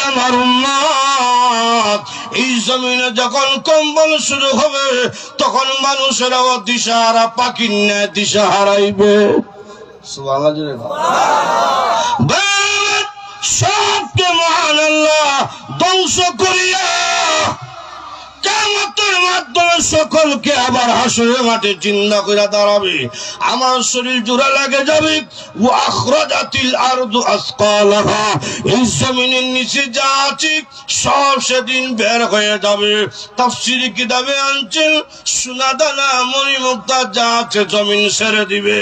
আমার উম্মত, এই জমিনে যখন কম্বল শুরু হবে তখন মানুষেরাও দিশাহারা, পাখির ন্যায় দিশা হারাইবে। সুবহানাল্লাহ জোরে বলেন। সবকে মহান আল্লাহ ধ্বংস করিয়া কিয়ামতের মাধ্যমে সকলকে আবার হাসরের মাঠে জিন্দা করে দাঁড়াবে। আমার শরীর জোড়া লাগে যাবে। ওয়া আখরাজাতিল আরদু আসকালাহা, এই জমিনের নিচে যা আছে সব সেদিন বের হয়ে যাবে। তাফসীরে কিতাবে আনছেন সোনা দানা মণিমুক্তা যা আছে জমিন ছেড়ে দিবে।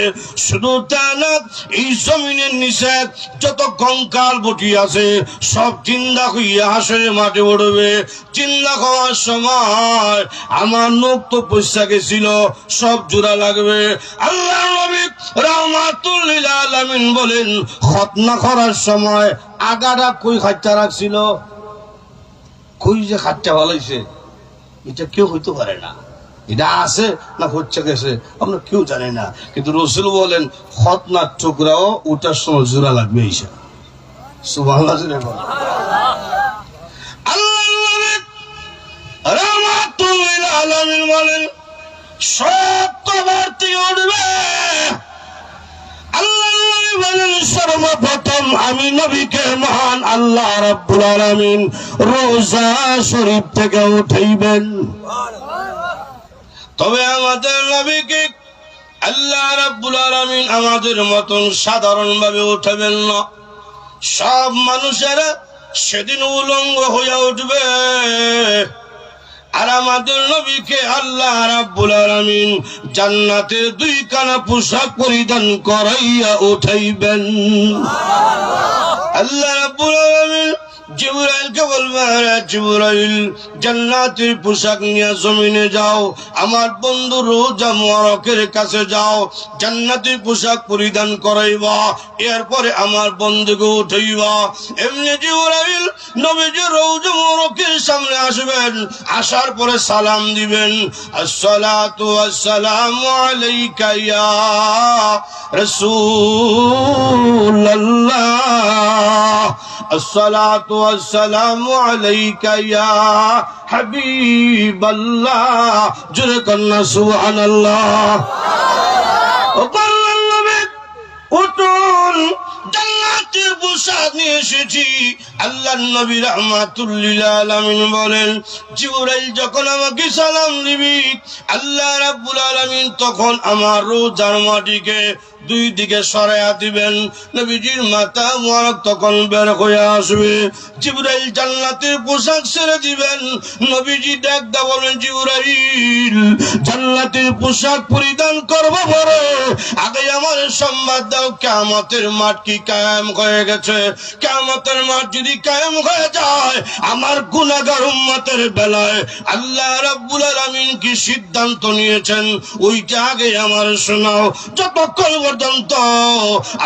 শুধু তা না, এই জমিনের নিচে যত কঙ্কাল বটি আছে সব জিন্দা হইয়া হাসরের মাঠে উঠবে। জিন্দা হওয়ার সময় আমার নখ তো পয়সা গেছিল, সব জোড়া লাগবে। আল্লাহ নবী রাহমাতুল লিল আলামিন বলেন, খতনা করার সময় আগাটা কই খাচ্চা রাখছিল, কই যে খাচ্চা ভালাইছে এটা কেউ হইতে পারে না। এটা আছে না হচ্ছে গেছে আমরা কেউ জানি না, কিন্তু রাসূল বলেন খতনার টুকরাও ওটার সময় জোড়া লাগবে। ঈশা সুবহানাল্লাহ বলেন। বলেন সব কবর থেকে উঠবে। আল্লাহ বলেন সর্বপ্রথম আমি নবীকে মহান আল্লাহ রাব্বুল আলামিন রোজা শরীফ থেকে উঠাইবেন। তবে আমাদের নবীকে আল্লাহ রাব্বুল আলামিন আমাদের মতন সাধারণ ভাবে উঠাবেন না। সব মানুষেরা সেদিন উলঙ্গ হয়ে উঠবে, আর আমাদের নবীকে আল্লাহ রাব্বুল আলামিন জান্নাতের দুই কানা পোশাক পরিধান করাইয়া উঠাইবেন। আল্লাহ রাব্বুল আলামিন জিবরাইলকে বলবেন, জিবরাইল জান্নাতের পোশাক নিয়ে জমিনে যাও, আমার বন্ধু রওজা মুবারকের কাছে যাও, জান্নাতের পোশাক পরিধান করাইবা, এরপরে আমার বন্ধুকে উঠাইবা। এমনি জিবরাইল নবীজি রওজা মুবারকের সামনে আসবেন, আসার পরে সালাম দিবেন, আসসালাতু ওয়াসসালামু আলাইকা ইয়া রাসূলুল্লাহ, আসসালাতু والسلام عليك يا حبيب الله। جل كنا سبحان الله। وقال النبي উঠুন, জান্নাতের পোশাক নিয়ে এসেছি। আল্লাহর নবী রাহমাতুল লিল আলামিন বলেন, জিবরাইল যখন আমাকে সালাম দিবি আল্লাহ রাব্বুল আলামিন তখন আমার রোজার মাটিকে দুই দিকে সরাইয়া দিবেন। নবীজির মাথা মুবারক তখন বের হয়ে আসবে। জিবরাইল জান্নাতের পোশাক ছেড়ে দিবেন। নবীজি ডাকদা বলেন, জিবরাইল জান্নাতের পোশাক পরিধান করবো পরে আগে আমার সংবাদ দাও, কিয়ামতের মাঠ কি কায়েম হয়ে গেছে? কিয়ামতের মাঠ যদি কায়েম হয়ে যায় আমার গুনাহগার উম্মতের বেলায় আল্লাহ রাব্বুল আলামিন কি সিদ্ধান্ত নিয়েছেন ওইটা আগে আমার শোনাও। যতক্ষণ পর্যন্ত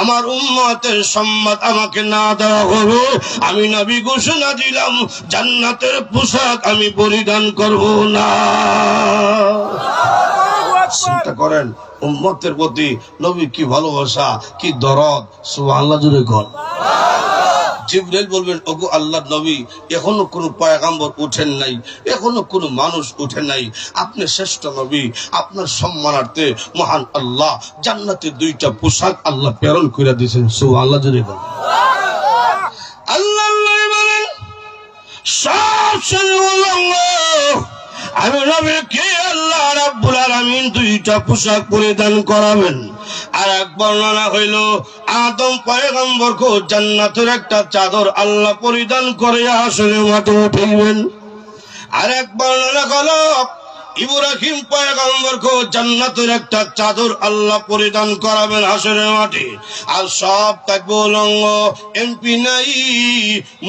আমার উম্মতের সম্মাদ আমাকে না দেওয়া হবে আমি নবী ঘোষণা দিলাম জান্নাতের পোশাক আমি পরিধান করব না। চিন্তা করেন উম্মতের প্রতি নবী কি ভালোবাসা, কি দরদ। সুবহানাল্লাহ জোরে কোন। জিবরাইল বলবেন, ওগো আল্লাহর নবী এখনো কোনো পয়গাম্বর উঠেন নাই, এখনো কোনো মানুষ উঠে নাই, আপনি শ্রেষ্ঠ নবী, আপনার সম্মানার্থে মহান আল্লাহ জান্নাতের দুইটা পোশাক আল্লাহ প্রেরণ করে দিয়েছেন। সুবহানাল্লাহ জোরে বলেন। আল্লাহ বলেন আমি নবীকে আল্লাহ রাব্বুল আলামিন দুইটা পোশাক পরিধান করাবেন। আর এক বর্ণনা হইল আদম পয়গম্বরকে জান্নাতের একটা চাদর আল্লাহ পরিধান করে হাসরের মাঠে উঠাইবেন। আর এক বর্ণনা হলো ইব্রাহিম পয়গম্বরকে জান্নাতের একটা চাদর আল্লাহ পরিধান করাবেন হাসরের মাঠে। আর সব থাকবে উলঙ্গ। এমপি নাই,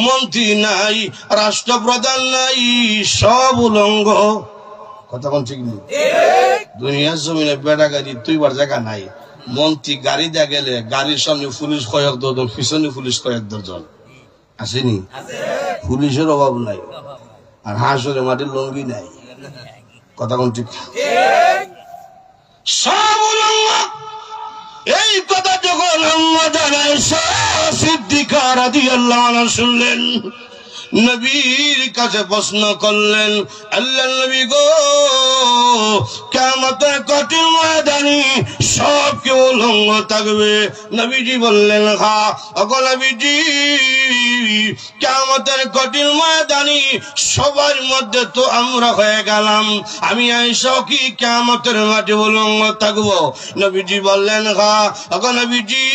মন্ত্রী নাই, রাষ্ট্রপ্রধান নাই, সব উলঙ্গ। কথা কোন ঠিক নেই? দুনিয়ার জমিনে বেড়া গাড়ি তুইবার জায়গা নাই। মন্ত্রী গাড়ি দেয়া গেলে গাড়ির সামনে পুলিশ কয়েক দর্জন, পিছনে পুলিশ কয়েক দর্জন আসেনি। পুলিশের অভাব নাই, আর হাসরের মাঠে লঙ্গি নাই। কথা কোন ঠিক? সব উলঙ্গ। এই কথা যখন সিদ্দিকা রাদিয়াল্লাহু আনহা শুনলেন নবীর কাছে প্রশ্ন করলেন, আল্লাহর নবী গো, কিয়ামতের কঠিন ময়দানে সব কি উলঙ্গ থাকবে? নবীজি বললেন হ্যাঁ। ওগো নবীজি, কিয়ামতের কঠিন ময়দানে সবার মধ্যে তো আমরা হয়ে গেলাম, আমি আয়েশা কি কিয়ামতের মাঠে উলঙ্গ থাকবো? নবীজি বললেন হ্যাঁ। ওগো নবীজি,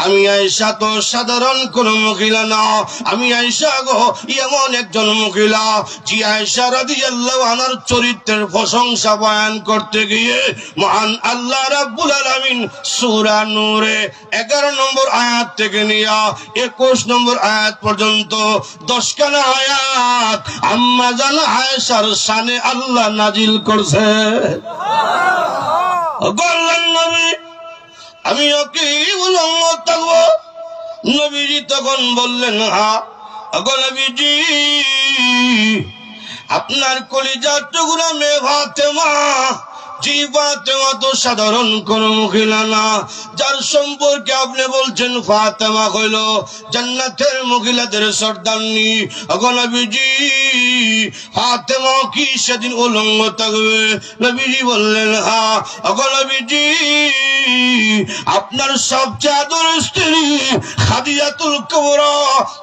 আমি আয়েশা তো সাধারণ কোন মহিলা না, আমি আয়েশা গো এমন একজন মহিলা যে আয়েশা রাদিয়াল্লাহু আনহার চরিত্রের প্রশংসা বয়ান করতে গিয়ে মহান আল্লাহ রাব্বুল আলামিন সূরা নূরে 11 নম্বর আয়াত থেকে নিয়ে 21 নম্বর আয়াত পর্যন্ত 10 খানা আয়াত আম্মা জান আয়েশার শানে আল্লাহ নাজিল করছে। বললেন নবী, আমি ওকে উলঙ্গ থাকবো? নবীজি তখন বললেন হ্যাঁ। ওগো নবীজি, আপনার কলিজার টুকরা মেয়ে ফাতেমা, যে ফাতেমা তো সাধারণ কোন মহিলা না, যার সম্পর্কে আপনি বলছেন ফাতেমা হইল জান্নাতের মহিলাদের সর্দারনি। ওগো নবীজি, ফাতেমা কি সেদিন উলঙ্গ থাকবে? নবীজি বললেন হ্যাঁ। ওগো নবীজি, আপনার সবচেয়ে আদরের স্ত্রী খাদিজাতুল কুবরা,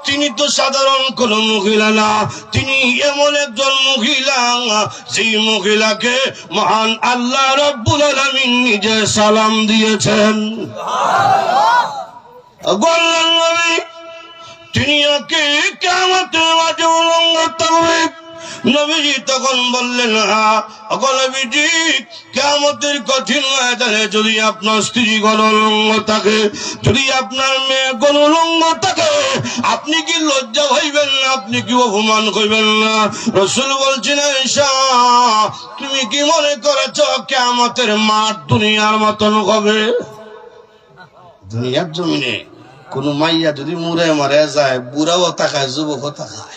তিনি তো সাধারণ কোন মহিলা না, তিনি এমন একজন মহিলা যেই মহিলাকে মহান আল্লাহ রাব্বুল আলামিন নিজে সালাম দিয়েছেন। বললেন নবী, তিনি ওকে কিয়ামতের মাঠে উলঙ্গ থাকবে? নবীজি তখন বললেন হ্যাঁ। ওগো নবীজি, কিয়ামতের কঠিন ময়দানে যদি আপনার স্ত্রী গণলঙ্গ থাকে, যদি আপনার মেয়ে গণলঙ্গ থাকে, আপনি কি লজ্জা হইবেন না? আপনি কি অপমান হইবেন না? রাসূল বলছেন, আয়েশা তুমি কি মনে করেছ কিয়ামতের মাঠ দুনিয়ার মতন হবে? দুনিয়ার জমিনে কোন মাইয়া যদি মুড়ে মারা যায়, বুড়াও তাকায়, যুবকও তাকায়।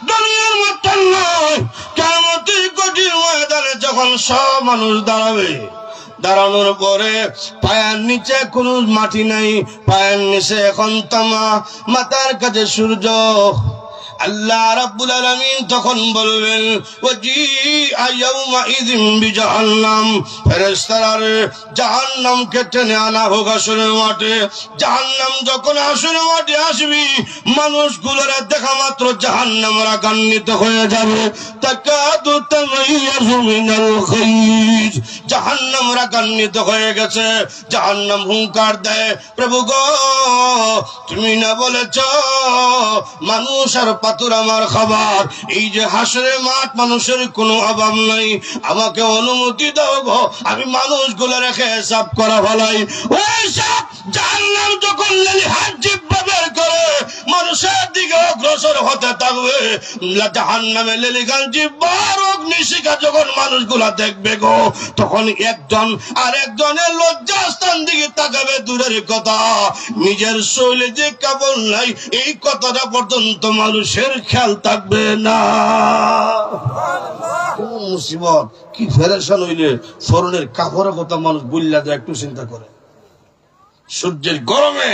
দুনিয়ার মতন নয়, কিয়ামতের কঠিন ময়দানে যখন সব মানুষ দাঁড়াবে, দাঁড়ানোর পরে পায়ের নিচে কোনো মাটি নাই, পায়ের নিচে এখন তামা, মাথার কাছে সূর্য। আল্লাহ রাব্বুল আলামিন তখন বলবেন, ওয়াজিআ ইয়াউমাইযিন বিজাহান্নাম, ফেরেশতারা জাহান্নামকে টেনে আনা হোক হাসরের মাঠে। জাহান্নাম যখন হাসরের মাঠে আসবি, মানুষগুলোর দেখা মাত্র জাহান্নাম রাগান্বিত হয়ে যাবে। তাকাদু তামাইয়াজু মিনাল গায়জ, জাহান্নাম রাগান্বিত হয়ে গেছে। জাহান্নাম হুঙ্কার দেয়, প্রভু গো, তুমি না বলেছ মানুষ আর পাথর আমার খাবার, এই যে হাসরের মাঠ, মানুষের কোনো অভাব নাই, আমাকে অনুমতি দাও গো, আমি মানুষগুলো রেখে হিসাব করা ভালাই। ওই সব জাহান্নাম যখন লেলিহান জিহ্বা বের করে মানুষের দিকে অগ্রসর হতে থাকবে, জাহান্নামে লেলিহান জিহ্বার অগ্নিশিখা যখন মানুষগুলা দেখবে গো, তখন একজন আর একজনের লজ্জাস্থান দিকে তাকাবে দূরের কথা, নিজের শরীরে যে কাপড় নাই এই কথাটা পর্যন্ত মানুষের খেয়াল থাকবে না। কোন মুসিবত, কি ফেরেশান হইলে স্মরণের কাপড়ের কথা মানুষ বললা যায়, একটু চিন্তা করে। সূর্যের গরমে